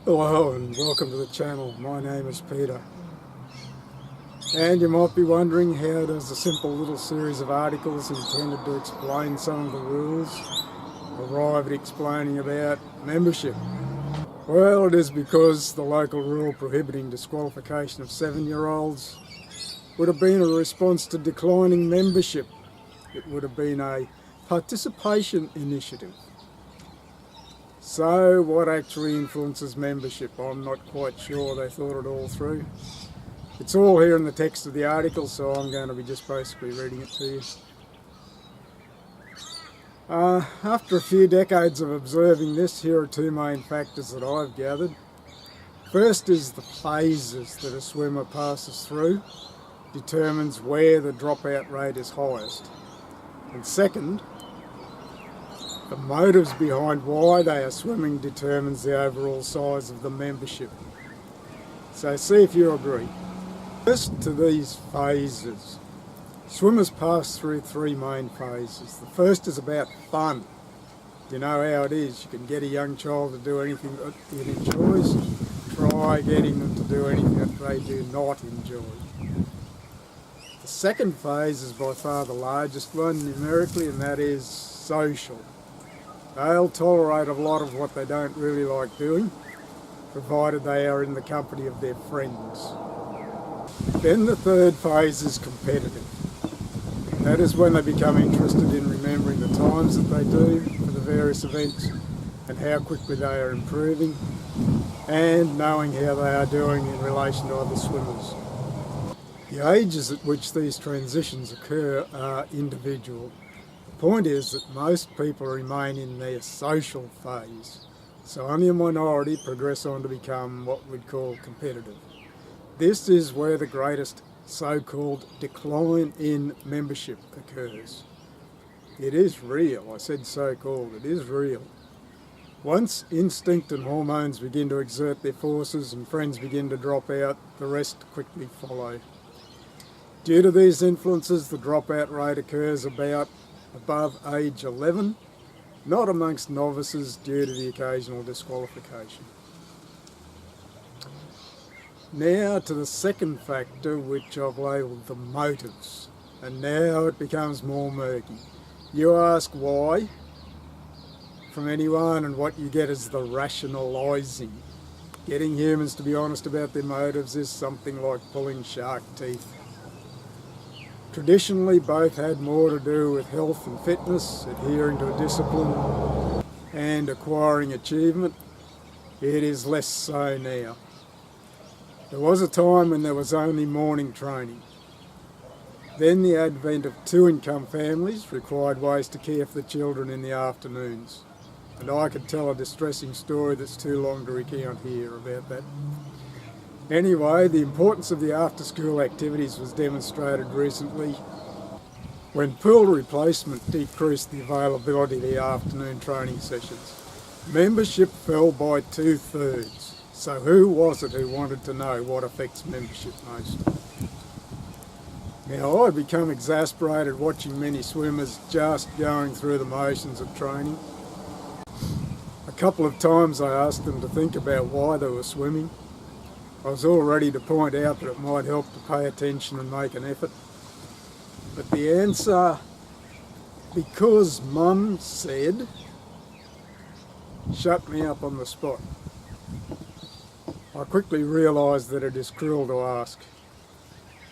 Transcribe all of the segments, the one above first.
Hello and welcome to the channel. My name is Peter. And you might be wondering, how does a simple little series of articles intended to explain some of the rules arrive at explaining about membership? Well, it is because the local rule prohibiting disqualification of 7-year-olds would have been a response to declining membership. It would have been a participation initiative. So what actually influences membership? I'm not quite sure they thought it all through. It's all here in the text of the article, so I'm going to be just basically reading it to you. After a few decades of observing this, here are two main factors that I've gathered. First is the phases that a swimmer passes through determines where the dropout rate is highest. And second, the motives behind why they are swimming determines the overall size of the membership. So see if you agree. First to these phases. Swimmers pass through three main phases. The first is about fun. You know how it is. You can get a young child to do anything that it enjoys. Try getting them to do anything that they do not enjoy. The second phase is by far the largest one numerically, and that is social. They'll tolerate a lot of what they don't really like doing, provided they are in the company of their friends. Then the third phase is competitive. That is when they become interested in remembering the times that they do for the various events and how quickly they are improving, and knowing how they are doing in relation to other swimmers. The ages at which these transitions occur are individual. The point is that most people remain in their social phase, so only a minority progress on to become what we'd call competitive. This is where the greatest so-called decline in membership occurs. It is real. I said so-called. It is real. Once instinct and hormones begin to exert their forces and friends begin to drop out, the rest quickly follow. Due to these influences, the dropout rate occurs about above age 11, not amongst novices due to the occasional disqualification. Now to the second factor, which I've labelled the motives, and now it becomes more murky. You ask why from anyone, and what you get is the rationalising. Getting humans to be honest about their motives is something like pulling shark teeth. Traditionally, both had more to do with health and fitness, adhering to a discipline and acquiring achievement. It is less so now. There was a time when there was only morning training. Then the advent of two-income families required ways to care for the children in the afternoons. And I could tell a distressing story that's too long to recount here about that. Anyway, the importance of the after-school activities was demonstrated recently when pool replacement decreased the availability of the afternoon training sessions. Membership fell by 2/3. So who was it who wanted to know what affects membership most? Now, I've become exasperated watching many swimmers just going through the motions of training. A couple of times I asked them to think about why they were swimming. I was all ready to point out that it might help to pay attention and make an effort. But the answer, because Mum said, shut me up on the spot. I quickly realised that it is cruel to ask.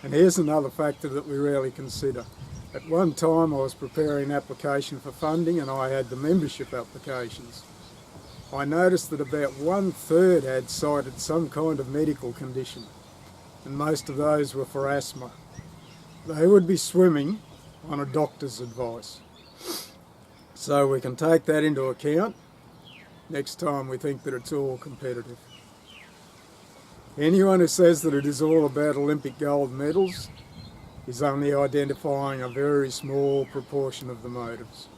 And here's another factor that we rarely consider. At one time I was preparing an application for funding and I had the membership applications. I noticed that about 1/3 had cited some kind of medical condition, and most of those were for asthma. They would be swimming on a doctor's advice. So we can take that into account next time we think that it's all competitive. Anyone who says that it is all about Olympic gold medals is only identifying a very small proportion of the motives.